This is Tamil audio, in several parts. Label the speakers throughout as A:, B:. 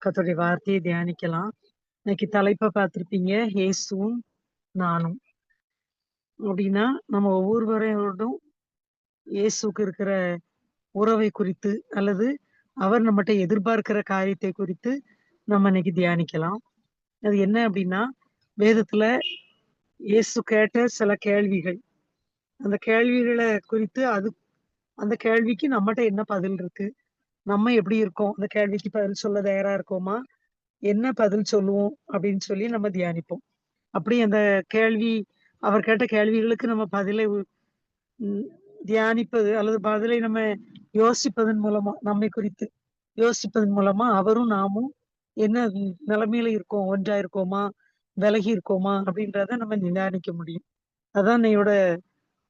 A: கர்த்தருடைய வார்த்தையை தியானிக்கலாம். இன்னைக்கு தலைப்ப பார்த்திருப்பீங்க, இயேசுவும் நானும். அப்படின்னா, நம்ம ஒவ்வொருவரோடும் இயேசுவுக்கு இருக்கிற உறவை குறித்து, அல்லது அவர் நம்மட்ட எதிர்பார்க்கிற காரியத்தை குறித்து நம்ம இன்னைக்கு தியானிக்கலாம். அது என்ன அப்படின்னா, வேதத்துல இயேசு கேட்ட சில கேள்விகள். அந்த கேள்விகள குறித்து அந்த கேள்விக்கு நம்மட்ட என்ன பதில் இருக்கு? நம்ம எப்படி இருக்கோம்? அந்த கேள்விக்கு பதில் சொல்ல தயாரா இருக்கோமா? என்ன பதில் சொல்லுவோம்? அப்படின்னு சொல்லி நம்ம தியானிப்போம். அப்படி அந்த கேள்வி அவர் கேட்ட கேள்விகளுக்கு நம்ம பதிலை ம் தியானிப்பது அல்லது பதிலை நம்ம யோசிப்பதன் மூலமா, நம்மை குறித்து யோசிப்பதன் மூலமா அவரும் நாமும் என்ன நிலைமையில இருக்கோம்? ஒன்றா இருக்கோமா? விலகி இருக்கோமா? அப்படின்றத நம்ம நிதானிக்க முடியும். அதான் இன்னையோட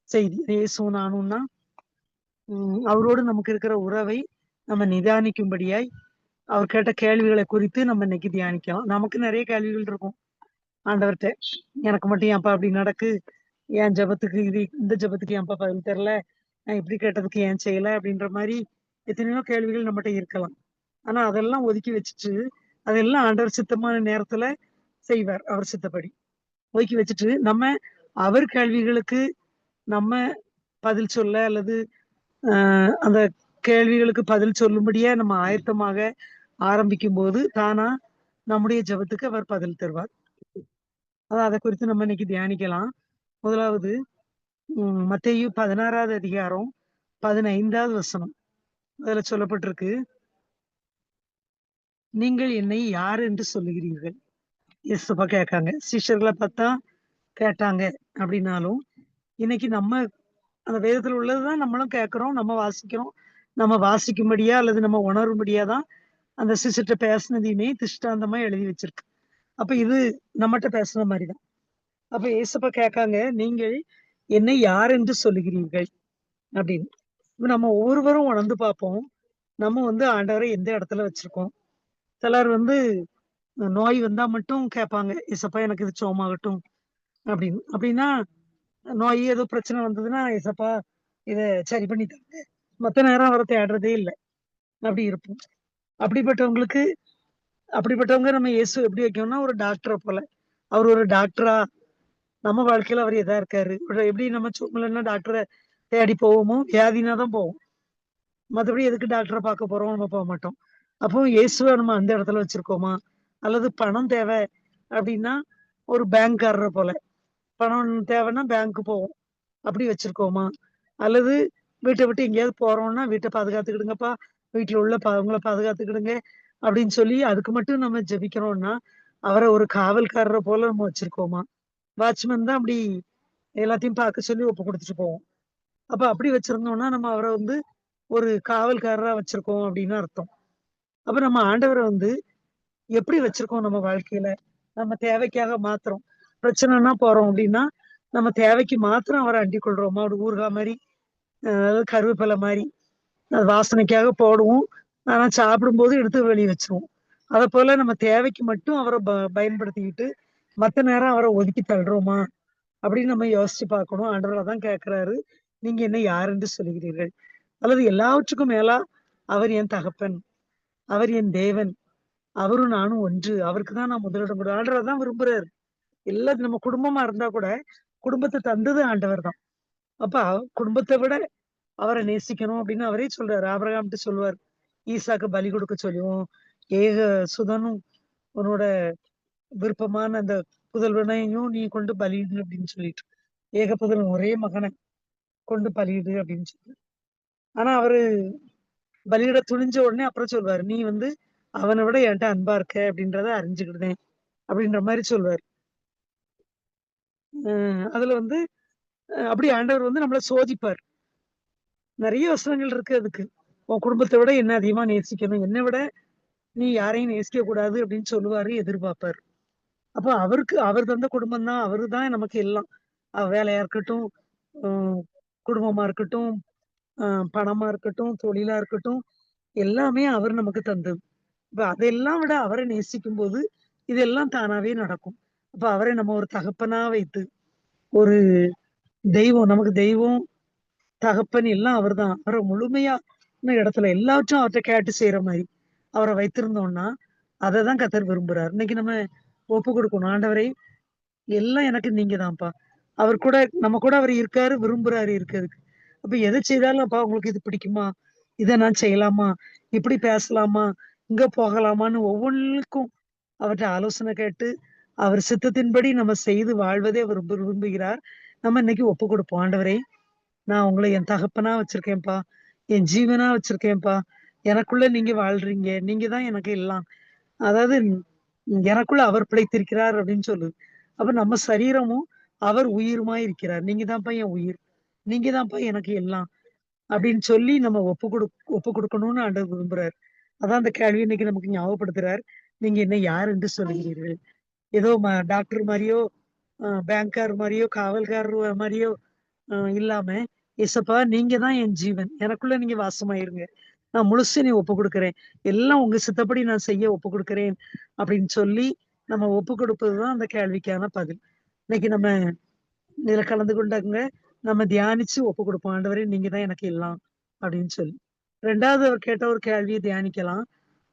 A: செய்தி. இயேசுவும் நானும்னா, அவரோடு நமக்கு இருக்கிற உறவை நம்ம நிதானிக்கும்படியாய், அவர் கேட்ட கேள்விகளை குறித்து நம்ம இன்னைக்கு தியானிக்கலாம். நமக்கு நெறைய கேள்விகள் இருக்கும் ஆண்டவர்ட்ட. எனக்கு மட்டும் ஏன்ப்பா அப்படி நடக்கு? என் ஜெபத்துக்கு இந்த ஜெபத்துக்கு ஏன்ப்பா பதில் தெர்ல? நான் இப்படி கேட்டதுக்கு ஏன் செய்யல? அப்படின்ற மாரி எத்தனையோ கேள்விகள் நம்மட்ட இருக்கலாம். ஆனா அதெல்லாம் ஒதுக்கி வச்சுட்டு, அதெல்லாம் ஆண்டவர் சித்தமான நேரத்துல செய்வார். அவர் சித்தப்படி. ஒதுக்கி வச்சுட்டு, அவர் கேள்விகளுக்கு நம்ம பதில் சொல்ல அல்லது அ அந்த கேள்விகளுக்கு பதில் சொல்லும்படியா நம்ம ஆயத்தமாக ஆரம்பிக்கும்போது, தானா நம்முடைய ஜெபத்துக்கு அவர் பதில் தருவார். அத குறித்து நம்ம இன்னைக்கு தியானிக்கலாம். முதலாவது மத்தேயு 16வது அதிகாரம் 15வது வசனம். அதுல சொல்லப்பட்டிருக்கு, "நீங்கள் என்னை யார் என்று சொல்லுகிறீர்கள்?" இயேசுப்பா கேட்காங்க. சீஷர்கள பார்த்தா கேட்டாங்க அப்படின்னாலும், இன்னைக்கு நம்ம அந்த வேதத்துல உள்ளது தான் நம்மளும் கேட்கிறோம், நம்ம வாசிக்கிறோம். நம்ம வாசிக்கும்படியா அல்லது நம்ம உணரும்படியா தான் அந்த சிஷ்யர்ட்ட பேசினதையுமே திஷ்டாந்தமா எழுதி வச்சிருக்கு. அப்ப இது நம்மட்ட பேசுன மாரி தான். அப்ப இயேசப்பா கேட்காங்க, "நீங்கள் என்னை யார் என்று சொல்லுகிறீர்கள்?" அப்படின்னு. இப்ப நம்ம ஒவ்வொருவரும் உணர்ந்து பார்ப்போம். நம்ம ஆண்டவரை எந்த இடத்துல வச்சிருக்கோம். சிலர் நோய் வந்தா மட்டும் கேட்பாங்க. "ஏசப்பா எனக்கு இது சுகமாகட்டும்" அப்படின்னு. அப்படின்னா நோய் ஏதோ பிரச்சனை வந்ததுன்னா, "ஏசப்பா இத சரி பண்ணி தாங்க." மத்த நேரம் அவர தேடுறதே இல்ல. அப்படி இருப்போம். அப்படிப்பட்டவங்களுக்கு அப்படிப்பட்டவங்க நம்ம இயேசு எப்படி வைக்கணும்னா, ஒரு டாக்டர போல. அவர் ஒரு டாக்டரா நம்ம வாழ்க்கையில அவர் எதா இருக்காரு. எப்படி நம்ம சும்மா டாக்டர தேடி போவோமோ, வியாதினா தான் போவோம். மத்தபடி எதுக்கு டாக்டர பார்க்க போறோம்? நம்ம போமாட்டோம். அப்போ இயேசுவ நம்ம அந்த இடத்துல வச்சிருக்கோமா? அல்லது பணம் தேவை அப்டின்னா, ஒரு பேங்க்காரர போல. பணம் தேவைன்னா பேங்க்கு போவோம். அப்படி வச்சிருக்கோமா? அல்லது வீட்ட விட்டு எங்கேயாவது போறோம்னா, "வீட்ட பாதுகாத்துக்கிடுங்கப்பா. வீட்ல உள்ள அவங்கள பாதுகாத்துக்கிடுங்க." அப்படின்னு சொல்லி அதுக்கு மட்டும் நம்ம ஜெபிக்கிறோம்னா, அவர ஒரு காவல்காரர போல நம்ம வச்சிருக்கோமா? வாட்ச்மேன் தான் அப்படி எல்லாத்தையும் பார்க்க சொல்லி ஒப்பு குடுத்துட்டு போவோம். அப்ப அப்படி வச்சிருந்தோம்னா, நம்ம அவர ஒரு காவல்காரரா வச்சிருக்கோம் அப்படின்னு அர்த்தம். அப்ப நம்ம ஆண்டவர எப்படி வச்சிருக்கோம் நம்ம வாழ்க்கையில? நம்ம தேவைக்காக மாத்திரம் பிரச்சனைன்னா போறோம் அப்படின்னா, நம்ம தேவைக்கு மாத்திரம் அவர அண்டிக் கொள்றோமா? ஒரு ஊறுகாய் மாரி, அதாவது கருவேப்பிலை மாரி. அது வாசனைக்காக போடுவோம். ஆனா சாப்பிடும்போது எடுத்து வெளிய வச்சுருவோம். அதப்போல நம்ம தேவைக்கு மட்டும் அவர பயன்படுத்திக்கிட்டு, மத்த நேரம் அவர ஒதுக்கி தள்றோமா? அப்படின்னு நம்ம யோசிச்சு பார்க்கணும். ஆண்டவர் அதான் கேட்கிறாரு. "நீங்க என்ன யார் என்று சொல்லுகிறீர்கள்?" அல்லது எல்லாவற்றுக்கும் மேலா, "அவர் என் தகப்பன். அவர் என் தேவன். அவரும் நானும் ஒன்று. அவருக்கு தான் நான் முதலிடம் குடு" ஆண்டவர் அதான் விரும்புறாரு. நம்ம குடும்பமா இருந்தா கூட, குடும்பத்த தந்தது ஆண்டவர் தான். அப்ப குடும்பத்த விட அவர நேசிக்கணும் அப்படின்னு அவரே சொல்றாரு. ஆபிரகாம்ட்ட சொல்லுவாரு. ஈசாக்க பலி கொடுக்க சொல்லுவோம். ஏக சுதனும் உன்னோட விருப்பமான அந்த புதல்வனையும் நீ கொண்டு பலியிடு அப்படின்னு சொல்லிட்டு. ஏக புதல்வன் ஒரே மகன கொண்டு பலியிடு அப்படின்னு சொல்லி. ஆனா அவரு பலியிட துணிஞ்ச உடனே அப்புறம் சொல்வாரு. "நீ அவன விட என்ட்ட அன்பா இருக்க அப்படின்றத அறிஞ்சுக்கிடுதேன்." அப்படின்ற மாரி சொல்வாரு. அ அதுல அப்படி ஆண்டவர் நம்மள சோதிப்பார். நெறைய வசனங்கள் இருக்கு அதுக்கு. உன் குடும்பத்த விட என்ன அதிகமா நேசிக்கணும். என்ன விட நீ யாரையும் நேசிக்கக் கூடாது அப்படின்னு சொல்லுவாரு, எதிர்பார்ப்பாரு. அப்ப அவர் தந்த குடும்பம் தான். அவரு தான் நமக்கு எல்லாம். வேலையா இருக்கட்டும், ம் குடும்பமா இருக்கட்டும், அ பணமா இருக்கட்டும், தொழிலா இருக்கட்டும், எல்லாமே அவர் நமக்கு தந்தது. இப்ப அதெல்லாம் விட அவர நேசிக்கும்போது, இதெல்லாம் தானாவே நடக்கும். அப்ப அவரை நம்ம ஒரு தகப்பனா வைத்து, ஒரு நமக்கு தெய்வம், தகப்பன் எல்லாம் அவர்தான். அவர முழுமையா இடத்துல எல்லாவற்றும் அவர்ட்ட கேட்டு செய்ற மாரி, அவர வைத்திருந்தோம்னா, அததான் கர்த்தர் விரும்புறார். இன்னைக்கு நம்ம ஒப்பு குடுக்கணும். ஆண்டவரே, எல்லாம் எனக்கு நீங்க தான்ப்பா. அவர் கூட நம்ம கூட அவர் இருக்காரு, விரும்புறாரு இருக்கறதுக்கு. அப்ப எத செய்தாலும், "அப்பா உங்களுக்கு இது பிடிக்குமா? இத நான் செய்யலாமா? இப்படி பேசலாமா? இங்க போகலாமான்னு?" ஒவ்வொன்னுக்கும் அவர்ட்ட ஆலோசனை கேட்டு, அவர் சித்தத்தின்படி நம்ம செய்து வாழ்வதே அவர் விரும்புகிறார். நம்ம இன்னைக்கு ஒப்பு குடுப்போம். ஆண்டவரே, நான் உங்கள என் தகப்பனா வச்சிருக்கேன்ப்பா. என் ஜீவனா வச்சிருக்கேன்ப்பா. எனக்குள்ள நீங்க வாழ்றீங்க. நீங்க தான் எனக்கு எல்லாம். அதாவது எனக்குள்ள அவர் பிழைத்திருக்கிறார் அப்படின்னு சொல்லுது. அப்ப நம்ம சரீரமும் அவர் உயிருமாய் இருக்கிறார். நீங்க தான்ப்பா என் உயிர். நீங்க தான்ப்பா எனக்கு எல்லாம். அப்படின்னு சொல்லி நம்ம ஒப்பு குடுக்கணும்னு ஆண்டவர் விரும்புறார். அதான் அந்த கேள்வி இன்னைக்கு நமக்கு ஞாபகப்படுத்துறார். நீங்க என்ன யார் என்று சொல்லுகிறீர்கள்? ஏதோ டாக்டர் மாரியோ, பேங்க்கார் மாரியோ, காவல்காரர் மாரியோ இல்லாம, "ஏசப்பா நீங்க தான் என் ஜீவன். எனக்குள்ள நீங்க வாசமாயிருங்க. நான் முழுசா என்னைய ஒப்பு குடுக்குறேன். எல்லாம் உங்க சித்தப்படி நான் செய்ய ஒப்பு குடுக்குறேன்." அப்படின்னு சொல்லி நம்ம ஒப்பு கொடுப்பது தான் அந்த கேள்விக்கான பதில். இன்னைக்கு நம்ம இதுல கலந்து கொண்டவங்க, நம்ம தியானிச்சு ஒப்பு குடுப்போம். ஆண்டவரே நீங்க தான் எனக்கு எல்லாம் அப்படின்னு சொல்லி. 2வது அவர் கேட்ட ஒரு கேள்விய தியானிக்கலாம்.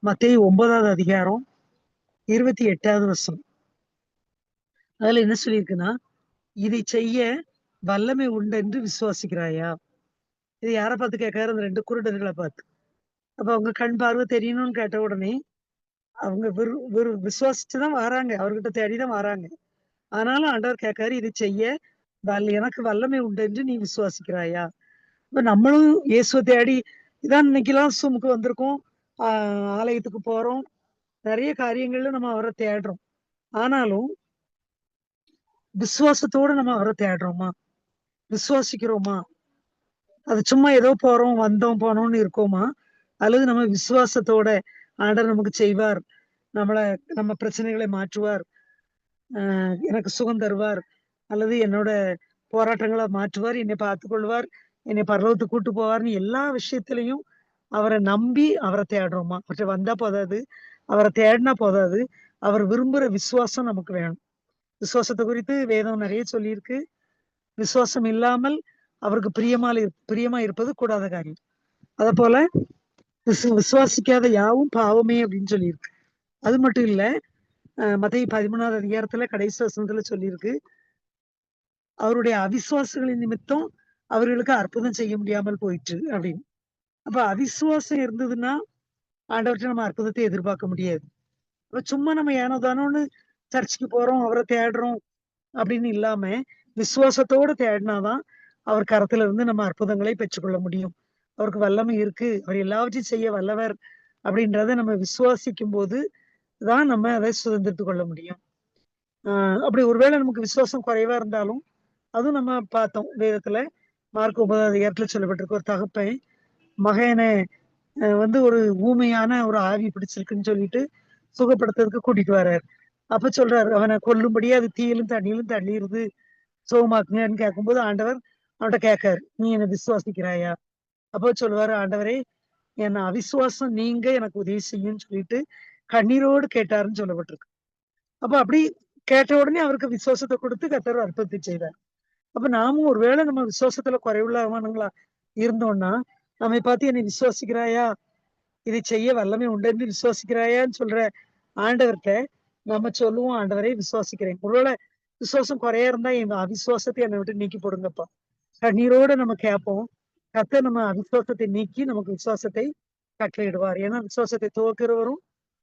A: மத்தேயு 9வது அதிகாரம் 28வது வசனம். அதுல என்ன சொல்லியிருக்குன்னா, "இதை செய்ய வல்லமை உண்டென்று விசுவாசிக்கிறாயா?" இது யார பார்த்து கேட்கிறாரு? அந்த 2 குருடர்கள பார்த்து. அப்ப அவங்க கண் பார்வை தெரியணும்னு கேட்ட உடனே, அவங்க விரு விரு விசுவாசிச்சு தான் வாராங்க. அவர்கிட்ட தேடி தான் வாராங்க. ஆனாலும் ஆண்டவர் கேட்காரு, "இதை செய்ய எனக்கு வல்லமை உண்டு என்று நீ விசுவாசிக்கிறாயா?" இப்ப நம்மளும் இயேசுவ தேடி இதான் இன்னைக்கெல்லாம் Zoomக்கு வந்திருக்கோம். ஆ ஆலயத்துக்கு போறோம். நெறைய காரியங்கள்ல நம்ம அவர தேடுறோம். ஆனாலும் விசுவாசத்தோட நம்ம அவர தேடுறோமா? விசுவாசிக்கிறோமா? அது சும்மா ஏதோ போறோம், வந்தோம், போனோம்னு இருக்கோமா? அல்லது நம்ம விசுவாசத்தோட ஆண்டவர் நமக்கு செய்வார். நம்மள நம்ம பிரச்சனைகளை மாற்றுவார். எனக்கு சுகம் தருவார். அல்லது என்னோட போராட்டங்கள மாற்றுவார். என்னை பார்த்துக்கொள்வார். என்னை பரலோகத்துக்கு கூட்டு போவார்ன்னு எல்லா விஷயத்திலயும் அவர நம்பி அவர தேடுறோமா? அவர்ட்ட வந்தா போதாது. அவர தேடுனா போதாது. அவர் விரும்புற விசுவாசம் நமக்கு வேணும். விசுவாசத்த குறித்து வேதம் நெறைய சொல்லியிருக்கு. விசுவாசம் இல்லாமல் அவருக்கு பிரியமா இருப்பது கூடாத காரியம். அதப்போல விசுவாசிக்காத யாவும் பாவமே அப்படின்னு சொல்லியிருக்கு. அது மட்டும் இல்ல, மத்தேயு 13வது அதிகாரத்துல கடைசி வசனத்துல சொல்லியிருக்கு. அவருடைய அவிசுவாசிகளின் நிமித்தம் அவர்களுக்கு அற்புதம் செய்ய முடியாமல் போயிற்று அப்படின்னு. அப்ப அவிசுவாசம் இருந்ததுன்னா, ஆண்டவர்ட்ட நம்ம அற்புதத்தை எதிர்பார்க்க முடியாது. அப்ப சும்மா நம்ம ஏனோ தானோன்னு சர்ச்சுக்கு போறோம், அவர தேடுறோம் அப்படின்னு இல்லாம, விசுவாசத்தோட தேடினாதான், அவர் கரத்துல இருந்து நம்ம அற்புதங்களை பெற்றுக்கொள்ள முடியும். அவருக்கு வல்லமை இருக்கு. அவர் எல்லாவற்றையும் செய்ய வல்லவர் அப்படின்றத நம்ம விசுவாசிக்கும்போது தான் நம்ம அதை சுதந்திரித்துக் கொள்ள முடியும். அ அப்படி ஒருவேளை நமக்கு விசுவாசம் குறைவா இருந்தாலும், அதுவும் நம்ம பார்த்தோம் வேதத்துல. மார்க் 9வது அதிகாரத்துல சொல்லப்பட்டிருக்கு. ஒரு தகப்பன் மகன வந்து ஒரு ஊமையான ஒரு ஆவி பிடிச்சிருக்குன்னு சொல்லிட்டு சுகப்படுத்துறதுக்கு கூட்டிட்டு வராரு. அப்ப சொல்றாரு, அவன கொல்லும்படியா அது தீயிலும், தண்ணீயிலும் தள்ளிருது. சுகமாக்குங்கன்னு கேட்கும்போது ஆண்டவர் அவன்ட்ட கேட்காரு. "நீ என்ன விசுவாசிக்கிறாயா?" அப்போ சொல்லுவாரு, "ஆண்டவரே, என் அவிசுவாசம் நீங்க எனக்கு உதவி செய்யும்ன்னு" சொல்லிட்டு கண்ணீரோடு கேட்டாருன்னு சொல்லப்பட்டிருக்கு. அப்ப அப்படி கேட்ட உடனே அவருக்கு விசுவாசத்த குடுத்து கர்த்தர் ஒரு அற்புதத்தை செய்தார். அப்ப நாமும் ஒரு வேளை நம்ம விசுவாசத்துல குறைவுள்ளவனுங்களா இருந்தோம்னா, நம்மை பார்த்து "என்னை விசுவாசிக்கிறாயா? இதை செய்ய வல்லமை உண்டென்று விசுவாசிக்கிறாயான்னு" சொல்ற ஆண்டவர்ட்ட நம்ம சொல்லுவோம், "ஆண்டவரே விசுவாசிக்கிறேன்." ஒருவேளை விசுவாசம் குறையா இருந்தா, "எங்க அவிசுவாசத்த என்னை விட்டு நீக்கி போடுங்கப்பா." கண்ணீரோட நம்ம கேட்போம். கர்த்தர் நம்ம அவிசுவாசத்தை நீக்கி நமக்கு விசுவாசத்தை கட்டளையிடுவார். ஏன்னா விசுவாசத்தை துவக்கிறவரும்,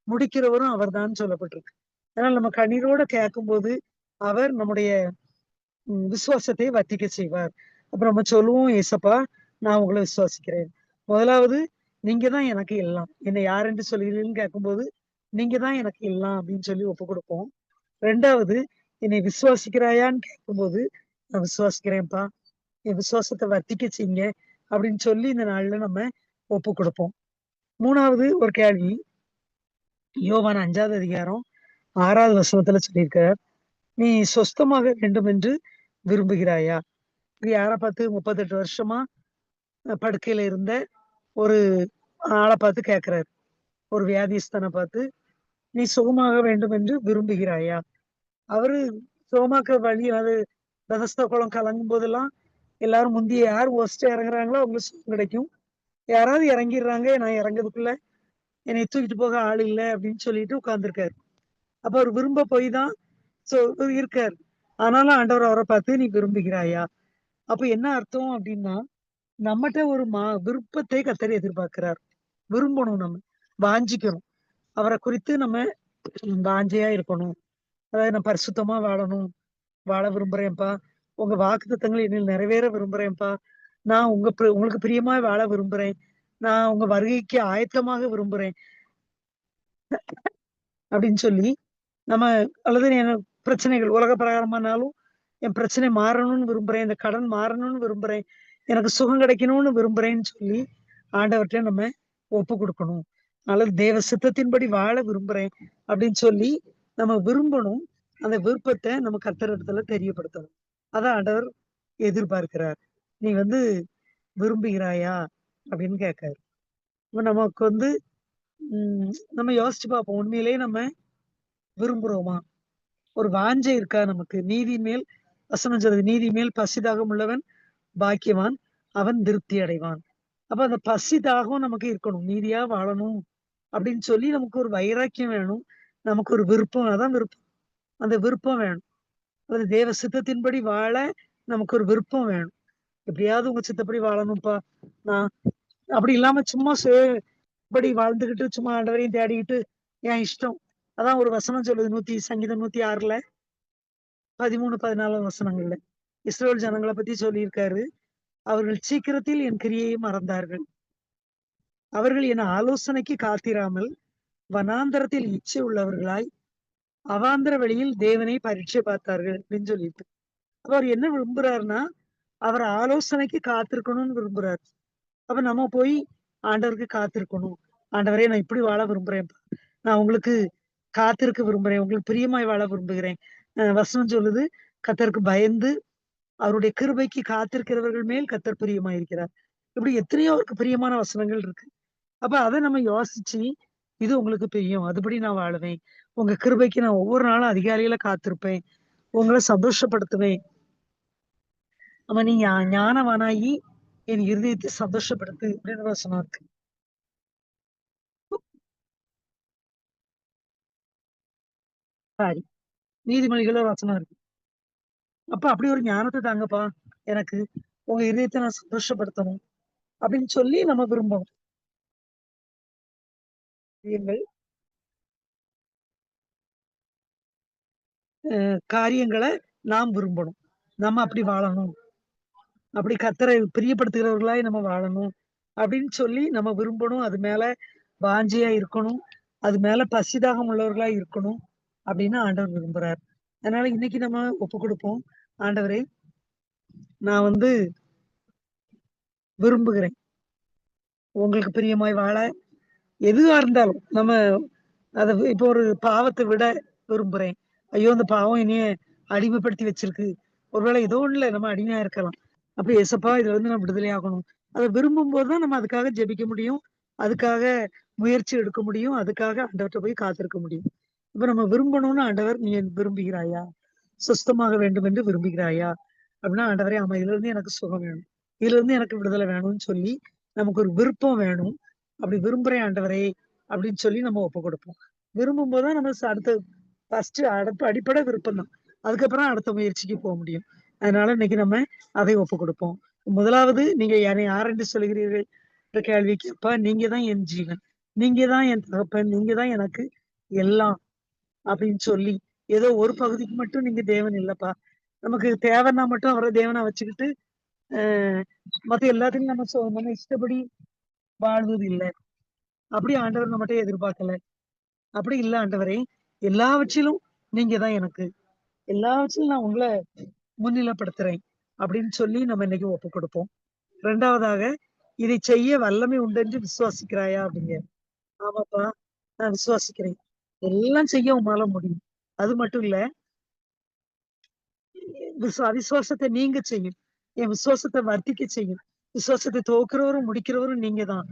A: முடிக்கிறவரும் அவர்தான்னு சொல்லப்பட்டிருக்கு. அதனால நம்ம கண்ணீரோட கேட்கும்போது, அவர் நம்முடைய விசுவாசத்தை வர்த்திக்க செய்வார். அப்ப நம்ம சொல்லுவோம், "ஏசப்பா, நான் உங்கள விசுவாசிக்கிறேன்." முதலாவது, நீங்க தான் எனக்கு எல்லாம். என்னை யார் என்று சொல்கிறீர்கள்ன்னு கேட்கும்போது, நீங்க தான் எனக்கு எல்லாம் அப்படின்னு சொல்லி ஒப்புக் குடுப்போம். 2வது, என்னை விசுவாசிக்கிறாயான்னு கேட்கும்போது, நான் விசுவாசிக்கிறேன்ப்பா. என் விசுவாசத்த வர்த்திக்க செய்யுங்க அப்படின்னு சொல்லி இந்த நாள்ல நம்ம ஒப்புக் குடுப்போம். 3வது ஒரு கேள்வி, யோவான் 5வது அதிகாரம் 6வது வசனத்துல சொல்லியிருக்கிறார். "நீ சொஸ்தமாக வேண்டும் என்று விரும்புகிறாயா?" இது யார பார்த்து 38 வருஷமா படுக்கையில இருந்த ஒரு ஆள பார்த்து கேட்கிறாரு. ஒரு வியாதிஸ்தன பார்த்து, "நீ சுகமாக வேண்டும் என்று விரும்புகிறாயா?" அவரு சுகமாக்க வழி அது பெதஸ்தா குளம் கலங்கும் போதெல்லாம் எல்லாரும் முந்திய யார் ஃபர்ஸ்ட் இறங்குறாங்களோ அவங்களுக்கு சுகம் கிடைக்கும். யாராவது இறங்கிர்றாங்க. நான் இறங்கறதுக்குள்ள என்னை தூக்கிட்டு போக ஆள் இல்ல அப்படின்னு சொல்லிட்டு உட்கார்ந்திருக்காரு. அப்ப அவர் விரும்ப போய் தான் இருக்காரு. ஆனாலும் ஆண்டவர் அவரை பார்த்து நீ விரும்புகிறாயா? அப்ப என்ன அர்த்தம் அப்படின்னா, நம்மட்ட ஒரு விருப்பத்தை கர்த்தர் எதிர்பார்க்கிறார். விரும்பணும் நம்ம. வாஞ்சிக்கணும். அவர குறித்து நம்ம வாஞ்சையா இருக்கணும். அதாவது நான் பரிசுத்தமா வாழணும். வாழ விரும்புறேன்ப்பா. உங்க வாக்குத்தத்தங்கள் என்னில் நிறைவேற விரும்புறேன்ப்பா. நான் உங்களுக்கு பிரியமாய் வாழ விரும்புறேன். நான் உங்க வருகைக்கு ஆயத்தமாக விரும்புறேன். அப்படின்னு சொல்லி நம்ம அல்லது என் பிரச்சனைகள் உலக பிரகாரமானாலும், என் பிரச்சனை மாறணும்னு விரும்புறேன். இந்த கடன் மாறணும்னு விரும்புறேன். எனக்கு சுகம் கிடைக்கணும்னு விரும்புறேன்னு சொல்லி ஆண்டவர்ட்ட நம்ம ஒப்பு குடுக்கணும். அல்லது தேவ சித்தத்தின்படி வாழ விரும்புறேன் அப்படின்னு சொல்லி நம்ம விரும்பணும். அந்த விருப்பத்த நம்ம கர்த்தரிடத்துல தெரியப்படுத்தணும். அதான் ஆண்டவர் எதிர்பார்க்கிறார். "நீ விரும்புகிறாயா?" அப்படின்னு கேட்காரு. இப்ப நமக்கு நம்ம யோசிச்சு பார்ப்போம். உண்மையிலேயே நம்ம விரும்புறோமா? ஒரு வாஞ்சை இருக்கா நமக்கு? நீதியின் மேல் வசனம் சொல்லுது, "நீதி மேல் பசி தாகம் உள்ளவன் பாக்கியவான். அவன் திருப்தி அடைவான்." அப்ப அந்த பசி தாகம் நமக்கு இருக்கணும். நீதியா வாழணும் அப்படின்னு சொல்லி நமக்கு ஒரு வைராக்கியம் வேணும். நமக்கு ஒரு விருப்பம். அதான் விருப்பம். அந்த விருப்பம் வேணும். அது தேவ சித்தத்தின்படி வாழ நமக்கு ஒரு விருப்பம் வேணும். எப்படியாவது உங்க சித்தப்படி வாழணும்ப்பா. நான் அப்படி இல்லாம சும்மா படி வாழ்ந்துகிட்டு சும்மா ஆண்டவரையும் தேடிக்கிட்டு என் இஷ்டம். அதான் ஒரு வசனம் சொல்லுது சங்கீதம் 106ல 13, 14 வசனங்கள்ல. இஸ்ரவேல் ஜனங்கள பத்தி சொல்லியிருக்காரு. அவர்கள் சீக்கிரத்தில் என் கிரியையை மறந்தார்கள். அவர்கள் என் ஆலோசனைக்கு காத்திராமல் வனாந்தரத்தில் இச்சை உள்ளவர்களாய் அவாந்தர வெளியில் தேவனை பரீட்சை பார்த்தார்கள் அப்படின்னு சொல்லிட்டு. அப்ப அவர் என்ன விரும்புறாருன்னா, அவர் ஆலோசனைக்கு காத்திருக்கணும்னு விரும்புறாரு. அப்ப நம்ம போய் ஆண்டவருக்கு காத்திருக்கணும். ஆண்டவரே நான் இப்படி வாழ விரும்புறேன்ப்பா. நான் உங்களுக்கு காத்திருக்க விரும்புறேன். உங்களுக்கு பிரியமாய் வாழ விரும்புகிறேன். வசனம் சொல்லுது, கர்த்தருக்கு பயந்து அவருடைய கிருபைக்கு காத்திருக்கிறவர்கள் மேல் கர்த்தர் பிரியமாயிருக்கிறார். இப்படி எத்தனையோ அவருக்கு பிரியமான வசனங்கள் இருக்கு. அப்ப அத நம்ம யோசிச்சு, இது உங்களுக்கு பிரியம். அதுபடி நான் வாழுவேன். உங்க கிருபைக்கு நான் ஒவ்வொரு நாளும் அதிகாலையில காத்திருப்பேன். உங்கள சந்தோஷப்படுத்துவேன். ஆமா நீ ஞானவானாகி என் இருதயத்தை சந்தோஷப்படுத்து அப்படின்னு வசனம் இருக்கு. சாரி. நீதிமொழிகள்ல ஒரு வசனம் இருக்கு. அப்ப அப்படி ஒரு ஞானத்த தாங்கப்பா எனக்கு. உங்க இதயத்த நான் சந்தோஷப்படுத்தணும். அப்படின்னு சொல்லி நம்ம விரும்பணும். காரியங்கள் காரியங்கள நாம் விரும்பணும். நம்ம அப்படி வாழணும். அப்படி கர்த்தரை பிரியப்படுத்துகிறவர்களாய் நம்ம வாழணும். அப்படின்னு சொல்லி நம்ம விரும்பணும். அது மேல வாஞ்சையா இருக்கணும். அது மேல பசிதாகம் உள்ளவர்களா இருக்கணும். அப்படின்னு ஆண்டவர் விரும்புறார். அதனால இன்னைக்கு நம்ம ஒப்பு குடுப்போம். ஆண்டவரே, நான் விரும்புகிறேன். உங்களுக்கு பிரியமாய் வாழ எதுவா இருந்தாலும் நம்ம இப்போ ஒரு பாவத்த விட விரும்புறேன். ஐயோ! அந்த பாவம் என்னைய அடிமைப்படுத்தி வச்சிருக்கு. ஒருவேளை ஏதோ ஒண்ணுல நம்ம அடிமையா இருக்கலாம். அப்ப ஏசப்பா இதுலருந்து நான் விடுதலை ஆகணும். அத விரும்பும்போது தான் நம்ம அதுக்காக ஜெபிக்க முடியும். அதுக்காக முயற்சி எடுக்க முடியும். அதுக்காக ஆண்டவர்ட்ட போய் காத்திருக்க முடியும். இப்ப நம்ம விரும்பணும்னு ஆண்டவர், "நீ விரும்புகிறாயா? சுஸ்தமாக வேண்டும் என்று விரும்புகிறாயா?" அப்படின்னா, ஆண்டவரே ஆமா இதுலருந்து எனக்கு சுகம் வேணும். இதுலருந்து எனக்கு விடுதலை வேணும்னு சொல்லி, நமக்கு ஒரு விருப்பம் வேணும். அப்படி விரும்புறேன் ஆண்டவரே! அப்படின்னு சொல்லி நம்ம ஒப்பு கொடுப்போம். விரும்பும்போது தான் நம்ம அடுத்து ஃபர்ஸ்ட்டு அடிப்படை விருப்பம் தான். அதுக்கப்புறம் அடுத்த முயற்சிக்கு போ முடியும். அதனால இன்னைக்கு நம்ம அதை ஒப்புக் கொடுப்போம். முதலாவது நீங்க என்னை யார் என்று சொல்கிறீர்கள் என்ற கேள்விக்கு, அப்பா நீங்க தான் என் ஜீவன். நீங்க தான் என் தகப்பன். நீங்க தான் எனக்கு எல்லாம் அப்படின்னு சொல்லி, ஏதோ ஒரு பகுதிக்கு மட்டும் நீங்க தேவன் இல்லப்பா. நமக்கு தேவைன்னா மட்டும் அவர தேவனா வச்சுக்கிட்டு, அ மத்த எல்லாத்தையும் நம்ம இஷ்டப்படி வாழ்வது இல்ல. அப்படி ஆண்டவர் நம்மட்ட எதிர்பார்க்கல. அப்படி இல்ல ஆண்டவரே, எல்லாவற்றிலும் நீங்க தான் எனக்கு. எல்லாவற்றிலும் நான் உங்கள முன்னிலைப்படுத்துறேன். அப்படின்னு சொல்லி நம்ம இன்னைக்கு ஒப்புக் கொடுப்போம். 2வதாக, இதை செய்ய வல்லமை உண்டென்று விசுவாசிக்கிறாயா? அப்படிங்க. ஆமாப்பா, நான் விசுவாசிக்கிறேன். எல்லாம் செய்ய உம்மால முடியும். அது மட்டும் இல்ல, அவிசுவாசத்த நீங்க செய்யும். என் விசுவாசத்த வர்த்திக்க செய்யும். விசுவாசத்த துவக்கிறவரும், முடிக்கிறவரும் நீங்க தான்.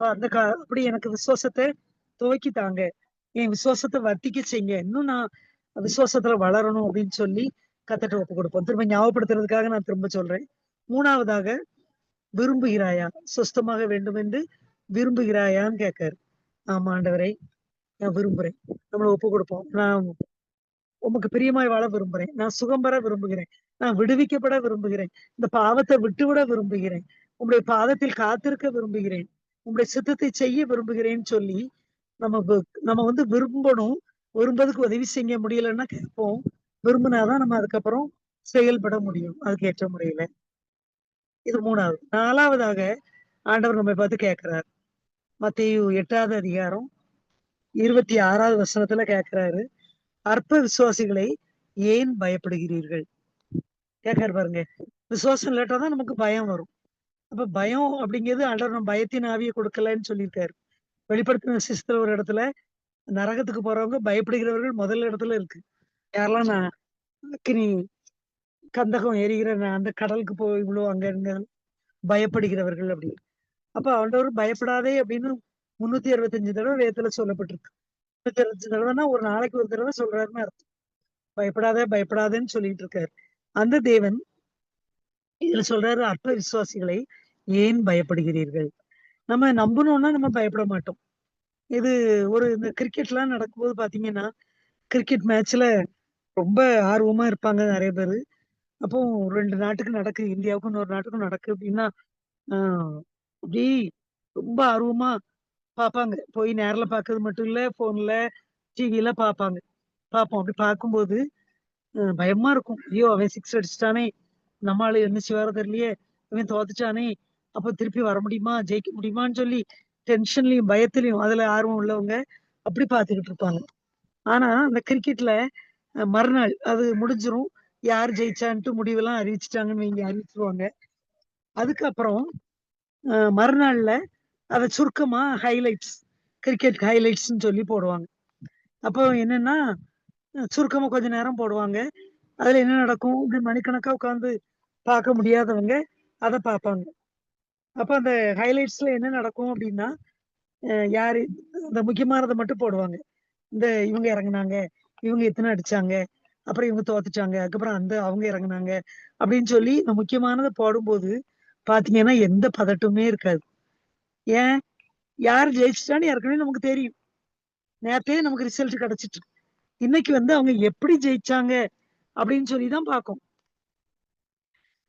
A: அந்த அப்படி எனக்கு விசுவாசத்த துவக்கி தாங்க. என் விசுவாசத்த வர்த்திக்க செய்யுங்க. இன்னும் நான் விசுவாசத்துல வளரணும் அப்படின்னு சொல்லி கர்த்தர்ட்ட ஒப்புக் கொடுப்போம். திரும்ப ஞாபகப்படுத்துறதுக்காக நான் திரும்ப சொல்றேன். 3வதாக விரும்புகிறாயா? சொஸ்தமாக வேண்டும் என்று விரும்புகிறாயான்னு கேட்காரு. ஆமா ஆண்டவரே, நான் விரும்புறேன். நம்மள ஒப்புக் குடுப்போம். நான் உமக்கு பிரியமாய் வாழ விரும்புறேன். நான் சுகம் பெற விரும்புகிறேன். நான் விடுவிக்கப்பட விரும்புகிறேன். இந்த பாவத்த விட்டுவிட விரும்புகிறேன். உம்முடைய பாதத்தில் காத்திருக்க விரும்புகிறேன். உம்முடைய சித்தத்தை செய்ய விரும்புகிறேன்னு சொல்லி, நம்ம வ நம்ம வந்து விரும்பணும். விரும்புறதுக்கு உதவி செய்ய முடியலன்னா கேட்போம். விரும்புனா தான் நம்ம அதுக்கப்புறம் செயல்பட முடியும். அதுக்கு ஏற்ற முறையில. இது 3வது. 4வதாக ஆண்டவர் நம்மை பார்த்து கேட்கிறார். மத்தேயு 8வது அதிகாரம் 26வது வசனத்துல கேட்கிறாரு. அற்ப விசுவாசிகளே ஏன் பயப்படுகிறீர்கள்? கேட்காரு பாருங்க. விசுவாசம் இல்லாட்டா தான் நமக்கு பயம் வரும். அப்ப பயம் அப்படிங்கிறது ஆண்டவர் நம்ம பயத்தின் ஆவிய கொடுக்கலன்னு சொல்லியிருக்காரு. வெளிப்படுத்தின விசேஷத்துல ஒரு இடத்துல நரகத்துக்கு போறவங்க பயப்படுகிறவர்கள் முதல் இடத்துல இருக்கு. யாரெல்லாம் நான் அக்கினி கந்தகம் எரிகிற அந்த கடலுக்கு போய் விழுவாங்கங்க பயப்படுகிறவர்கள் அப்படின்னு. அப்ப ஆண்டவர் பயப்படாதே அப்படின்னு 365 தடவ வேதத்துல சொல்லப்பட்டிருக்கு. 365 தடவைன்னா ஒரு நாளைக்கு ஒரு தடவ சொல்றாருன்னு அர்த்தம். பயப்படாத, பயப்படாதேன்னு சொல்லிட்டு இருக்காரு. அந்த தேவன் இதுல சொல்றாரு, அற்ப விசுவாசிகளை ஏன் பயப்படுகிறீர்கள்? நம்ம நம்புனோம்னா நம்ம பயப்பட மாட்டோம். இது இந்த கிரிக்கெட்லாம் நடக்கும்போது பார்த்தீங்கன்னா, கிரிக்கெட் மேட்ச்ல ரொம்ப ஆர்வமா இருப்பாங்க நெறைய பேரு. அப்போ 2 நாட்டுக்கு நடக்கு. இந்தியாவுக்கும் இன்னொரு நாட்டுக்கும் நடக்கு அப்டின்னா, ஆ அப்டி ரொம்ப ஆர்வமா பார்ப்பாங்க. போய் நேர்ல பார்க்கறது மட்டும் இல்ல, ஃபோன்ல, டிவில பார்ப்பாங்க. பார்ப்போம். அப்டி பார்க்கும்போது பயமா இருக்கும். ஐயோ! அவன் 6 அடிச்சுட்டானே! நம்ம ஆளு என்ன செய்வாரோ தெரியலையே! இவன் தோத்துட்டானே! அப்ப திருப்பி வர முடியுமா? ஜெயிக்க முடியுமான்னு சொல்லி டென்ஷன்லயும், பயத்திலயும் அதுல ஆர்வம் உள்ளவங்க அப்படி பார்த்துக்கிட்டு இருப்பாங்க. ஆனா, அந்த கிரிக்கெட்ல மறுநாள் அது முடிஞ்சிரும். யார் ஜெயிச்சான்ட்டு முடிவெல்லாம் அறிவிச்சுட்டாங்கன்னு வைங்க, அறிவிச்சுருவாங்க. அதுக்கப்புறம் மறுநாள்ல அத சுருக்கமா ஹைலைட்ஸ், கிரிக்கெட் ஹைலைட்ஸ்ன்னு சொல்லி போடுவாங்க. அப்போ என்னன்னா, சுருக்கமா கொஞ்ச நேரம் போடுவாங்க. அதுல என்ன நடக்கும்? இப்படி மணிக்கணக்கா உட்கார்ந்து பார்க்க முடியாதவங்க அத பார்ப்பாங்க. அப்ப அந்த ஹைலைட்ஸ்ல என்ன நடக்கும் அப்படின்னா, யாரு அந்த முக்கியமானத மட்டும் போடுவாங்க. இவங்க இறங்குனாங்க, இவங்க இத்தன அடிச்சாங்க, அப்புறம் இவங்க தோத்துட்டாங்க, அதுக்கப்புறம் அவங்க இறங்குனாங்க அப்படின்னு சொல்லி இந்த முக்கியமானத போடும்போது பார்த்தீங்கன்னா, எந்த பதட்டமுமே இருக்காது. ஏன்? யார் ஜெயிச்சுட்டான்னு ஏற்கனவே நமக்கு தெரியும். நேரத்தையே நமக்கு ரிசல்ட் கிடைச்சிட்டு. இன்னைக்கு அவங்க எப்படி ஜெயிச்சாங்க அப்படின்னு சொல்லி தான் பார்க்கும்.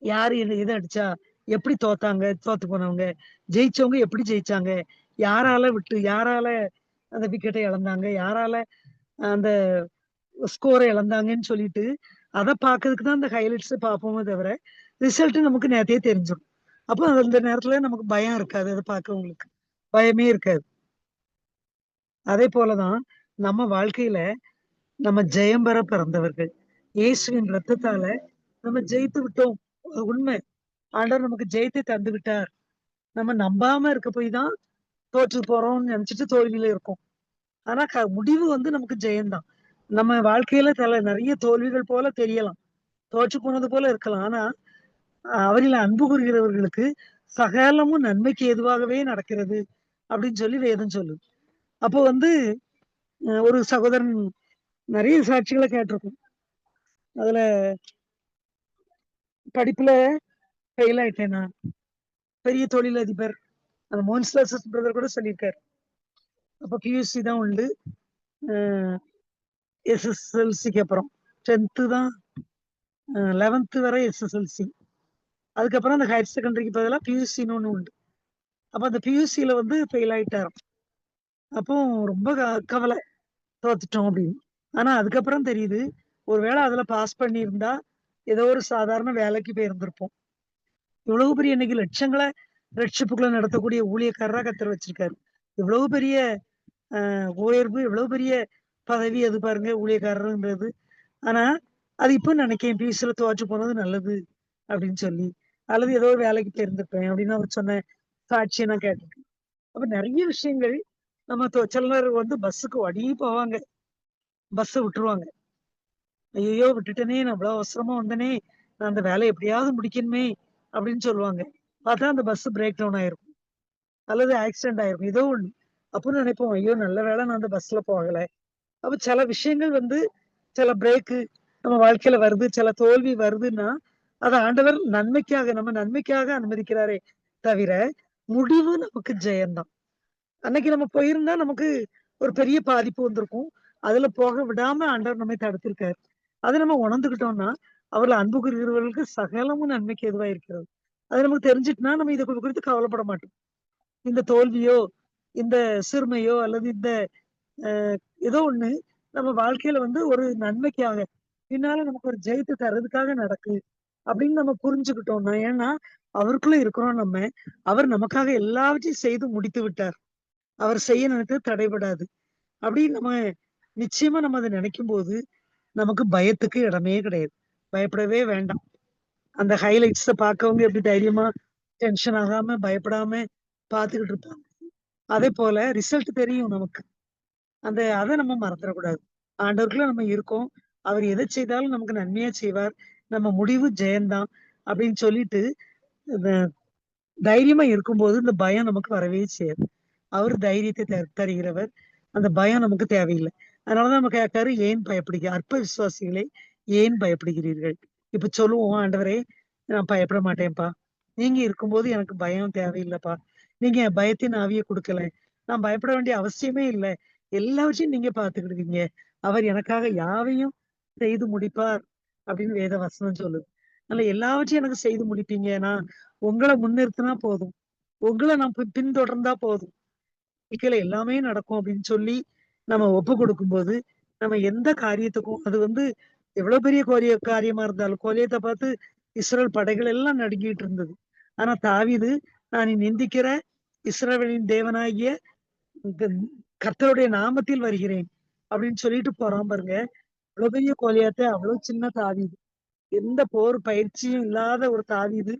A: யாரு எத அடிச்சா? எப்படி தோத்தாங்க? தோத்து போனவங்க. ஜெயிச்சவங்க எப்படி ஜெயிச்சாங்க? யாரால அந்த விக்கெட்ட இழந்தாங்க? யாரால அந்த ஸ்கோர இழந்தாங்கன்னு சொல்லிட்டு, அத பாக்கறதுக்கு தான் அந்த ஹைலைட்ஸ் பார்ப்போமே தவிர, ரிசல்ட் நமக்கு நேரத்தையே தெரிஞ்சிரும். அப்போ அந்த நேரத்துல நமக்கு பயம் இருக்காது. அத பார்க்கவங்களுக்கு. பயமே இருக்காது. அதே போல தான் நம்ம வாழ்க்கையில நம்ம ஜெயம் பெற பிறந்தவர்கள். இயேசுவின் ரத்தத்தால நம்ம ஜெயித்து விட்டோம். அது உண்மை. ஆண்டவர் நமக்கு ஜெயத்தை தந்து விட்டார். நம்ம நம்பாம இருக்க போய் தான் தோற்று போறோம்னு நெனச்சுட்டு தோல்வியில இருக்கோம். ஆனா முடிவு நமக்கு ஜெயம் தான். நம்ம வாழ்க்கையில நெறைய தோல்விகள் போல தெரியலாம். தோற்று போனது போல இருக்கலாம். ஆனா, அவரில் அன்பு கூறுகிறவர்களுக்கு சகலமும் நன்மைக்கு ஏதுவாகவே நடக்கிறது அப்படின்னு சொல்லி வேதம் சொல்லுது. அப்போ ஒரு சகோதரன் நெறைய சாட்சிகள கேட்டிருக்கோம். அதுல படிப்புல ஃபெயில் ஆயிட்டேன் நான். பெரிய தொழிலதிபர். அந்த மோன்ஸ்டாசஸ் பிரதர் கூட சொல்லியிருக்காரு. அப்ப பியூசி தான் உண்டு. அ எஸ்எஸ்எல்சிக்கு அப்புறம். 10த் தான் 11த் வரை எஸ்எஸ்எல்சி. அதுக்கப்புறம் அந்த ஹையர் செகண்டரிக்கு பதிலா பியூசின்னு ஒண்ணு உண்டு. அப்ப அந்த பியூசில ஃபெயில் ஆயிட்டாராம். அப்போ ரொம்ப கவல. தோத்துட்டோம் அப்படின்னு. ஆனா அதுக்கப்புறம் தெரியுது, ஒரு வேள அதுல பாஸ் பண்ணியிருந்தா, ஏதோ ஒரு சாதாரண வேலைக்கு போயிருந்திருப்போம். இவ்வளவு பெரிய இன்னைக்கு லட்சங்கள ரட்சிப்புக்குள்ள நடத்தக்கூடிய ஊழியக்காரரா கர்த்தர் வச்சிருக்காரு. இவ்வளவு பெரிய உயர்வு, எவ்வளவு பெரிய பதவி அது பாருங்க ஊழியக்காரர்ன்றது. ஆனா, அது இப்ப நினைக்கிறேன் பியூசில தோற்று போனது நல்லது அப்படின்னு சொல்லி. அல்லது ஏதோ ஒரு வேலைக்கு போயிருந்திருப்பேன் அப்படின்னு அவர் சொன்ன சாட்சிய நான் கேட்டுருக்கேன். அப்ப நெறைய விஷயங்கள் நம்ம சிலர் பஸ்ஸுக்கு ஓடி போவாங்க. பஸ்ஸ விட்டுருவாங்க. ஐயய்யோ! விட்டுட்டேனே! நான் இவ்வளோ அவசரமா வந்தேனே! நான் அந்த வேலைய எப்படியாவது முடிக்கணுமே! அப்படின்னு சொல்லுவாங்க. பார்த்தா அந்த பஸ் பிரேக் டவுன் ஆயிருக்கும். அல்லது ஆக்சிடென்ட் ஆயிருக்கும். ஏதோ ஒண்ணு. அப்போ நினைப்போம், ஐயோ! நல்ல வேளை நான் அந்த பஸ்ல போகல. அப்ப சில விஷயங்கள் சில பிரேக்கு நம்ம வாழ்க்கையில வருது, சில தோல்வி வருதுன்னா, அத ஆண்டவர் நன்மைக்காக, நம்ம நன்மைக்காக அனுமதிக்கிறாரே தவிர, முடிவு நமக்கு ஜெயம் தான். அன்னைக்கு நம்ம போயிருந்தா நமக்கு ஒரு பெரிய பாதிப்பு வந்திருக்கும். அதுல போக விடாம ஆண்டவர் நம்மை தடுத்திருக்காரு. அத நம்ம உணர்ந்துகிட்டோம்னா, அவர்ல அன்பு கூறுகிறவர்களுக்கு சகலமும் நன்மைக்கு ஏதுவா இருக்கிறது. அது நமக்கு தெரிஞ்சுட்டுனா, நம்ம இத குறித்து கவலைப்பட மாட்டோம். இந்த தோல்வியோ, இந்த சிறுமையோ அல்லது இந்த அ ஏதோ ஒண்ணு நம்ம வாழ்க்கையில வந்து ஒரு நன்மைக்காக, பின்னால நமக்கு ஒரு ஜெயத்த தர்றதுக்காக நடக்குது. அப்படின்னு நம்ம புரிஞ்சுக்கிட்டோம்னா, ஏன்னா அவருக்குள்ள இருக்கிறோம் நம்ம. அவர் நமக்காக எல்லாவற்றையும் செய்து முடித்து விட்டார். அவர் செய்ய நினைத்தது தடைபடாது. அப்படின்னு நம்ம நிச்சயமா நம்ம அத நினைக்கும்போது, நமக்கு பயத்துக்கு இடமே கிடையாது. பயப்படவே வேண்டாம். அந்த ஹைலைட்ஸ பார்க்கவங்க எப்படி தைரியமா டென்ஷன் ஆகாம, பயப்படாம பார்த்துக்கிட்டு இருப்பாங்க. அதேபோல ரிசல்ட் தெரியும் நமக்கு. அத நம்ம மறந்துறக்கூடாது. ஆண்டவருக்குள்ள நம்ம இருக்கோம். அவர் எத செய்தாலும் நமக்கு நன்மையா செய்வார். நம்ம முடிவு ஜெயம் தான் அப்படின்னு சொல்லிட்டு, இந்த தைரியமா இருக்கும்போது இந்த பயம் நமக்கு வரவே செய்யாது. அவரு தைரியத்தை தருகிறவர். அந்த பயம் நமக்கு தேவையில்ல. அதனால தான் நம்ம கேட்காரு, "ஏன் பயப்படுகிறீர்கள்? அற்ப விசுவாசிகளே ஏன் பயப்படுகிறீர்கள்?" இப்ப சொல்லுவோம், "ஆண்டவரே, நான் பயப்பட மாட்டேன்ப்பா. நீங்க இருக்கும்போது எனக்கு பயம் தேவையில்லப்பா. நீங்க என் பயத்தின் ஆவிய குடுக்கல. நான் பயப்பட வேண்டிய அவசியமே இல்ல. எல்லாவற்றையும் நீங்க பார்த்துக்கிடுவீங்க. அவர் எனக்காக யாவையும் செய்து முடிப்பார்." அப்படின்னு வேத வசனம் சொல்லுது. அதனால எல்லாவற்றையும் எனக்கு செய்து முடிப்பீங்க. நான் உங்கள முன்னிறுத்தினா போதும். உங்கள நான் பின்தொடர்ந்தா போதும். வாழ்க்கையில எல்லாமே நடக்கும் அப்படின்னு சொல்லி நம்ம ஒப்பு கொடுக்கும்போது, நம்ம எந்த காரியத்துக்கும் அது வந்து எவ்வளவு பெரிய காரியமா இருந்தாலும், கோலியத்த பார்த்து இஸ்ரவேல் படைகள் எல்லாம் நடுங்கிட்டு இருந்தது. ஆனா தாவீது, "நான் நிந்திக்கிற இஸ்ரவேலின் தேவனாகிய க கர்த்தருடைய நாமத்தில் வருகிறேன்." அப்படின்னு சொல்லிட்டு போறான் பாருங்க. அவ்வளவு பெரிய கோலியாத்த அவ்வளவு சின்ன தாவீது. எந்த போர் பயிற்சியும் இல்லாத ஒரு தாவீது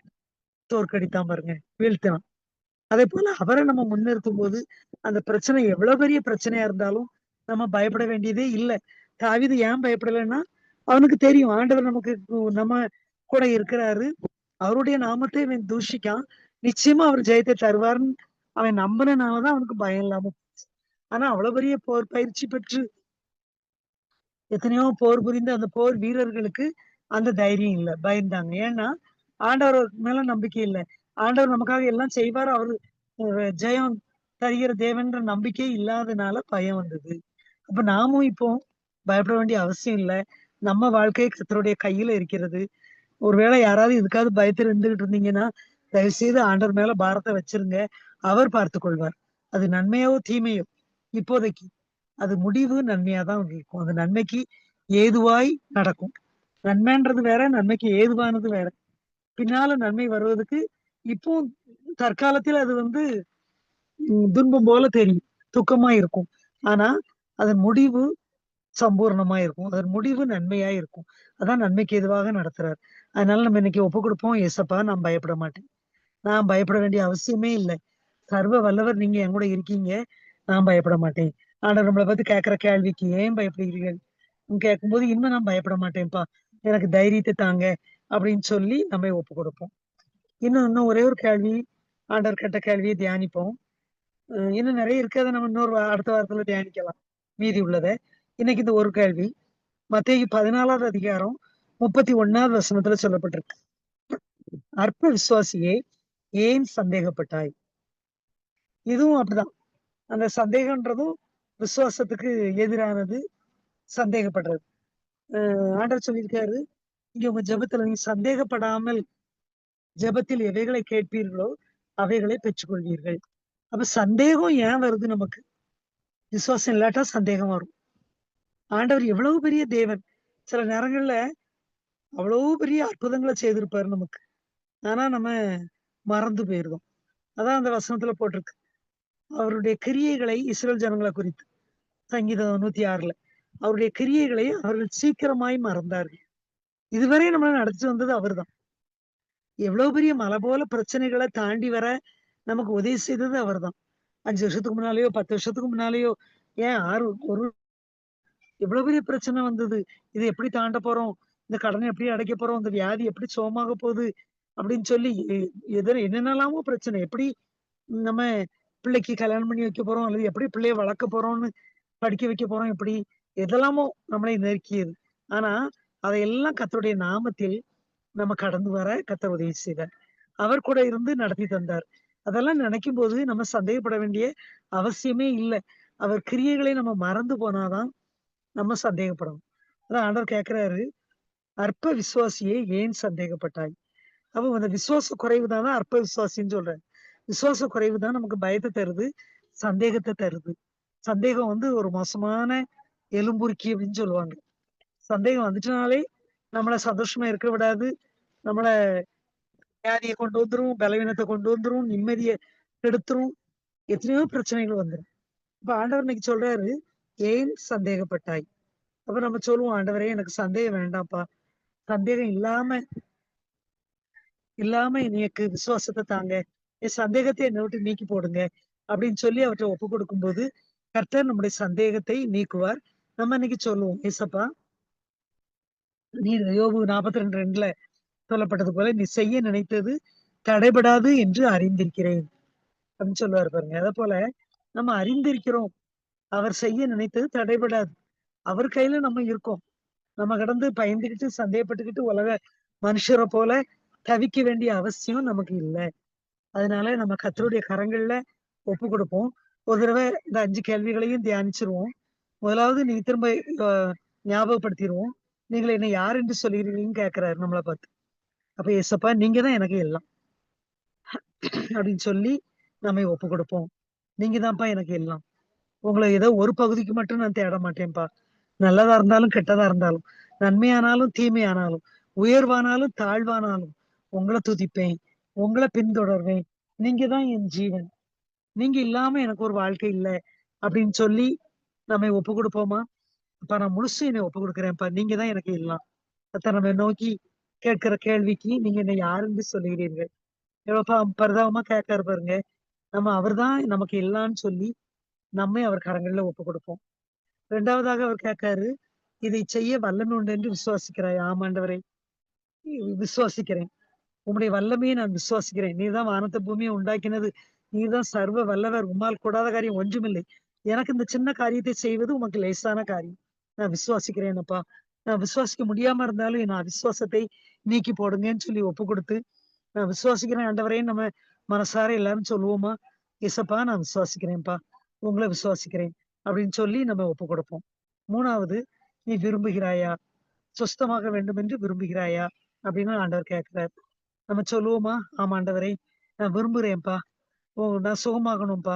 A: தோற்கடித்தான் பாருங்க. வீழ்த்தினான். அதேபோல அவர நம்ம முன்னிறுத்தும்போது, அந்த பிரச்சனை எவ்வளவு பெரிய பிரச்சனையா இருந்தாலும், நம்ம பயப்பட வேண்டியதே இல்ல. தாவீது ஏன் பயப்படலன்னா, அவனுக்கு தெரியும் ஆண்டவர் நமக்கு நம்ம கூட இருக்கிறாரு. அவருடைய நாமத்தை இவன் தூஷிக்கான். நிச்சயமா அவர் ஜெயத்தை தருவார்ன்னு அவன் நம்புனனால தான் அவனுக்கு பயம் இல்லாம போச்சு. ஆனா அவ்வளவு பெரிய போர் பயிற்சி பெற்று எத்தனையோ போர் புரிந்த அந்த போர் வீரர்களுக்கு அந்த தைரியம் இல்ல. பயந்தாங்க. ஏன்னா, ஆண்டவர் மேல நம்பிக்கை இல்ல. ஆண்டவர் நமக்காக எல்லாம் செய்வார். அவரு ஜெயம் தருகிற தேவன்ற நம்பிக்கை இல்லாதனால பயம் வந்தது. அப்ப நாமும் இப்போ பயப்பட வேண்டிய அவசியம் இல்ல. நம்ம வாழ்க்கை கர்த்தருடைய கையில இருக்கிறது. ஒருவேளை யாராவது இதுக்காவது பயத்துல இருந்துகிட்டு இருந்தீங்கன்னா, தயவு செய்து ஆண்டவர் மேல பாரத்த வச்சிருங்க. அவர் பார்த்துக் கொள்வார். அது நன்மையோ, தீமையோ இப்போதைக்கு அது முடிவு நன்மையா தான் இருக்கும். அது நன்மைக்கு ஏதுவாய் நடக்கும். நன்மைன்றது வேற, நன்மைக்கு ஏதுவானது வேற. பின்னால நன்மை வருவதற்கு இப்போ தற்காலத்தில் அது வந்து துன்பம் போல தெரியும். துக்கமா இருக்கும். ஆனா, அதன் முடிவு சம்பூரணமா இருக்கும். அதன் முடிவு நன்மையா இருக்கும். அதான் நன்மைக்கு ஏதுவாக நடத்துறார். அதனால நம்ம இன்னைக்கு ஒப்புக் குடுப்போம். "ஏசப்பா, நான் பயப்பட மாட்டேன். நான் பயப்பட வேண்டிய அவசியமே இல்ல. சர்வ வல்லவர் நீங்க என் கூட இருக்கீங்க. நான் பயப்பட மாட்டேன்." ஆண்டவர் நம்மள பார்த்து கேட்கிற கேள்விக்கு, "ஏன் பயப்படுகிறீர்கள்?" கேட்கும்போது, "இன்னும் நான் பயப்பட மாட்டேன்ப்பா. எனக்கு தைரியத்த தாங்க." அப்படின்னு சொல்லி நம்மை ஒப்புக் கொடுப்போம். இன்னும் இன்னும் ஒரே ஒரு கேள்வி, ஆண்டவர் கேட்ட கேள்விய தியானிப்போம். இன்னும் நெறைய இருக்கு. அத நம்ம இன்னொரு அடுத்த வாரத்துல தியானிக்கலாம். மீதி உள்ளத. இன்னைக்கு இந்த ஒரு கேள்வி. மத்தேயு 14வது அதிகாரம் 31வது வசனத்துல சொல்லப்பட்டிருக்கு. "அற்ப விசுவாசியே, ஏன் சந்தேகப்பட்டாய்?" இதுவும் அப்படிதான். அந்த சந்தேகம்ன்றதும் விசுவாசத்துக்கு எதிரானது சந்தேகப்படுறது. ஆண்டவர் சொல்லியிருக்காரு, இங்க உங்க ஜெபத்துல நீ சந்தேகப்படாமல் ஜெபத்தில் எவைகளை கேட்பீர்களோ, அவைகளை பெற்றுக்கொள்வீர்கள். அப்ப சந்தேகம் ஏன் வருது நமக்கு? விசுவாசம் இல்லாட்டா சந்தேகம் வரும். ஆண்டவர் எவ்வளவு பெரிய தேவன். சில நேரங்கள்ல அவ்வளவு பெரிய அற்புதங்கள செய்திருப்பாரு நமக்கு. ஆனா நம்ம மறந்து போயிருவோம். அதான் அந்த வசனத்துல போட்டிருக்கு. அவருடைய கிரியைகளை இஸ்ரவேல் ஜனங்கள குறித்து. சங்கீதம் 106ல. அவருடைய கிரியைகளை அவர்கள் சீக்கிரமாய் மறந்தார்கள். இதுவரை நம்மள நடத்திட்டு வந்தது அவர்தான். எவ்வளவு பெரிய மலை போல பிரச்சனைகள தாண்டி வர நமக்கு உதவி செய்தது அவர்தான். 5 வருஷத்துக்கு முன்னாலயோ, 10 வருஷத்துக்கு முன்னாலயோ, ஏன் 6 ஒரு எவ்வளவு பெரிய பிரச்சனை வந்தது. இத எப்படி தாண்ட போறோம்? இந்த கடன எப்படி அடைக்க போறோம்? இந்த வியாதி எப்படி சுகமாக போகுது? அப்படின்னு சொல்லி என்னென்னலாமோ பிரச்சனை. எப்படி நம்ம பிள்ளைக்கு கல்யாணம் பண்ணி வைக்க போறோம்? அல்லது எப்படி பிள்ளைய வளர்க்க போறோம்ன்னு படிக்க வைக்க போறோம்? எப்படி? எதெல்லாமோ நம்மளை நெருக்கியது. ஆனா, அதையெல்லாம் கர்த்தருடைய நாமத்தில் நம்ம கடந்து வர கர்த்தர் உதவி செய்தார். அவர் கூட இருந்து நடத்தி தந்தார். அதெல்லாம் நினைக்கும் போது நம்ம சந்தேகப்பட வேண்டிய அவசியமே இல்லை. அவர் கிரியைகளை நம்ம மறந்து போனாதான் நம்ம சந்தேகப்படணும். அதான் ஆண்டவர் கேட்கிறாரு, அற்ப விசுவாசியே ஏன் சந்தேகப்பட்டாய்? அப்ப அந்த விசுவாச குறைவு தான் அற்ப விசுவாசின்னு சொல்றேன். விசுவாச குறைவு தான் நமக்கு பயத்தை தருது, சந்தேகத்தை தருது. சந்தேகம் ஒரு மோசமான எலும்புருக்கி அப்படின்னு சொல்லுவாங்க. சந்தேகம் வந்துச்சுனாலே நம்மள சந்தோஷமா இருக்க விடாது. நம்மள வியாதிய கொண்டு வந்துரும், பலவீனத்த கொண்டு வந்துரும், நிம்மதிய கெடுத்துரும். எத்தனையோ பிரச்சனைகள் வந்துரும். இப்ப ஆண்டவர் இன்னைக்கு சொல்றாரு, "ஏன் சந்தேகப்பட்டாய்?" அப்ப நம்ம சொல்லுவோம், "ஆண்டவரே எனக்கு சந்தேகம் வேண்டாம்ப்பா. சந்தேகம் இல்லாம இல்லாம எனக்கு விசுவாசத்த தாங்க. என் சந்தேகத்த என்ன விட்டு நீக்கி போடுங்க." அப்படின்னு சொல்லி அவர்ட்ட ஒப்பு கொடுக்கும்போது, கர்த்தர் நம்முடைய சந்தேகத்தை நீக்குவார். நம்ம இன்னைக்கு சொல்லுவோம், "ஏசப்பா, நீர் யோபு 42:2ல சொல்லப்பட்டது போல, நீ செய்ய நினைத்தது தடைபடாது என்று அறிந்திருக்கிறேன்." அப்படின்னு சொல்லுவாரு பாருங்க. அதப்போல நம்ம அறிந்திருக்கிறோம். அவர் செய்ய நினைத்தது தடைபடாது. அவர் கையில நம்ம இருக்கோம். நம்ம கடந்து பயந்துகிட்டு, சந்தேகப்பட்டுக்கிட்டு உலக மனுஷர போல தவிக்க வேண்டிய அவசியம் நமக்கு இல்ல. அதனால நம்ம கர்த்தருடைய கரங்கள்ல ஒப்பு கொடுப்போம். ஒரு தடவ இந்த 5 கேள்விகளையும் தியானிச்சுருவோம். முதலாவது நீங்க திரும்ப அ ஞாபகப்படுத்திருவோம். "நீங்கள் என்னை யார் என்று சொல்லுகிறீர்கள்ன்னு?" கேட்கிறாரு நம்மள பார்த்து. அப்ப "ஏசப்பா, நீங்க தான் எனக்கு எல்லாம்." அப்படின்னு சொல்லி நம்மை ஒப்பு கொடுப்போம். "நீங்க தான்ப்பா எனக்கு எல்லாம். உங்கள ஏதோ ஒரு பகுதிக்கு மட்டும் நான் தேட மாட்டேன்ப்பா. நல்லதா இருந்தாலும், கெட்டதா இருந்தாலும், நன்மையானாலும், தீமையானாலும், உயர்வானாலும், தாழ்வானாலும் உங்கள துதிப்பேன். உங்கள பின்தொடர்வேன். நீங்க தான் என் ஜீவன். நீங்க இல்லாம எனக்கு ஒரு வாழ்க்கை இல்ல." அப்படின்னு சொல்லி நம்மை ஒப்பு கொடுப்போமா? "அப்பா, நான் முழுசும் என்னை ஒப்பு கொடுக்கிறேன்ப்பா. நீங்க தான் எனக்கு எல்லாம்." கர்த்தர் நம்மை நோக்கி கேட்கிற கேள்விக்கு, "நீங்க என்னை யார் என்று சொல்லுகிறீர்கள்?" எவ்வளவு பரிதாபமா கேட்கிறாரு பாருங்க. நம்ம அவர்தான் நமக்கு எல்லாம்ன்னு சொல்லி, நம்மை அவர் கரங்கள்ல ஒப்பு கொடுப்போம். 2வதாக அவர் கேட்காரு, "இதை செய்ய வல்லமை உண்டு என்று விசுவாசிக்கிறாயா?" "ஆம் ஆண்டவரே, விசுவாசிக்கிறேன். உம்முடைய வல்லமையை நான் விசுவாசிக்கிறேன். நீர் தான் வானத்த பூமிய உண்டாக்கினது. நீர் தான் சர்வ வல்லவர். உம்மால் கூடாத காரியம் ஒன்றுமில்லை. எனக்கு இந்த சின்ன காரியத்தை செய்வது உமக்கு லேசான காரியம். நான் விசுவாசிக்கிறேன் அப்பா. நான் விசுவாசிக்க முடியாம இருந்தாலும் என் அவிசுவாசத்தை நீக்கி போடுங்கன்னு" சொல்லி ஒப்பு குடுத்து, "நான் விசுவாசிக்கிறேன் ஆண்டவரேன்னு" நம்ம மனசார எல்லாரும் சொல்லுவோமா? "ஏசப்பா, நான் விசுவாசிக்கிறேன்ப்பா. உங்கள விசுவாசிக்கிறேன்." அப்படின்னு சொல்லி நம்ம ஒப்பு கொடுப்போம். 3வது, "நீ விரும்புகிறாயா? சொஸ்தமாக வேண்டும் என்று விரும்புகிறாயா?" அப்படின்னு ஆண்டவர் கேட்கிறார். நம்ம சொல்லுவோமா? "ஆமா ஆண்டவரே, நான் விரும்புறேன்ப்பா. நான் சுகமாகணும்ப்பா.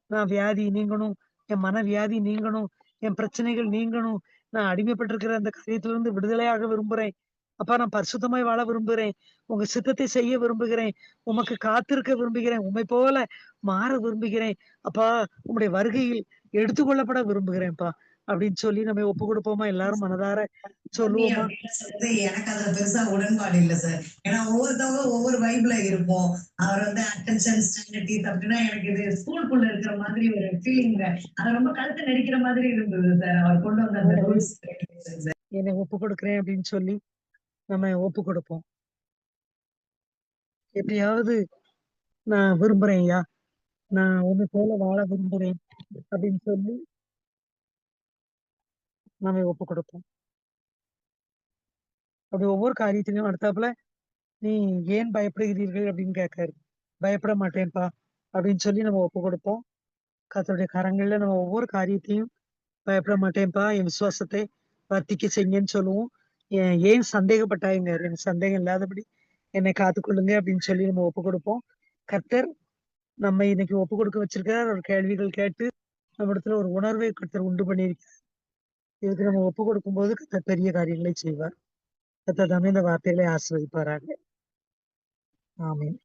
A: நான் வியாதி நீங்கணும். என் மனவியாதி நீங்கணும். என் பிரச்சனைகள் நீங்கணும். நான் அடிமைப்பட்டிருக்கிற அந்த காரியத்திலிருந்து விடுதலையாக விரும்புறேன். அப்பா, நான் பரிசுத்தமாய் வாழ விரும்புகிறேன். உங்க சித்தத்தை செய்ய விரும்புகிறேன். உமக்கு காத்திருக்க விரும்புகிறேன். உம்மைப் போல மாற விரும்புகிறேன். அப்பா, உம்முடைய வருகையில் எடுத்துக்கொள்ளப்பட விரும்புகிறேன்ப்பா." அப்படின்னு சொல்லி நம்ம ஒப்பு கொடுப்போமா? எல்லாரும் மனதார
B: கம்மி
A: சொல்லுவோமா?
B: அப்படின்னு சொல்றது எனக்கு அதுல பெருசா உடன்பாடு இல்ல சார். ஏன்னா ஒவ்வொருத்தவங்க ஒவ்வொரு வைப்ல இருப்போம். அவர் வந்து அட்டென்ஷன் ஸ்டாண்டர்டீஸ் அப்படின்னா எனக்கு இது ஸ்கூலுக்குள்ள இருக்கிற மாதிரி ஒரு ஃபீலிங். அது ரொம்ப கழுத்தை நெரிக்கிற மாதிரி இருந்தது சார். அவர் கொண்டு வந்த அந்த
A: ஆண்டவரே,
B: ரூல்ஸ் ரெகுலேஷன்ஸ்.
A: என்னை ஒப்பு கொடுக்கிறேன் அப்படின்னு சொல்லி நம்ம ஒப்பு கொடுப்போம். எப்படியாவது நான் விரும்புறேன்யா. நான் உன்னை போல வாழ விரும்புறேன் அப்படின்னு சொல்லி நம்ம ஒப்பு கொடுப்போம். அப்படி ஒவ்வொரு காரியத்திலயும் அடுத்தாப்புல, "நீ ஏன் பயப்படுகிறீர்கள்?" அப்படின்னு கேட்காரு. "பயப்பட மாட்டேன்ப்பா." அப்படின்னு சொல்லி நம்ம ஒப்பு கொடுப்போம். கர்த்தருடைய கரங்கள்ல நம்ம ஒவ்வொரு காரியத்தையும், "பயப்பட மாட்டேன்ப்பா. என் விசுவாசத்தை வர்த்திக்க செய்யுங்கன்னு" சொல்லுவோம். ஏன் சந்தேகப்பட்டாய்ங்காரு. "எனக்கு சந்தேகம் இல்லாதபடி என்னை காத்துக்கொள்ளுங்க" அப்படின்னு சொல்லி நம்ம ஒப்பு கொடுப்போம். கர்த்தர் நம்மை இன்னைக்கு ஒப்பு கொடுக்க வச்சிருக்கிறார். ஒரு கேள்விகள் கேட்டு நம்மிடத்துல ஒரு உணர்வை கர்த்தர் உண்டு பண்ணியிருக்கிறார். இதுக்கு நம்ம ஒப்பு கொடுக்கும்போது கர்த்தர் பெரிய காரியங்களை செய்வார். கர்த்தர் தாமே இந்த வார்த்தைகளை ஆசீர்வதிப்பாராக. ஆமென்.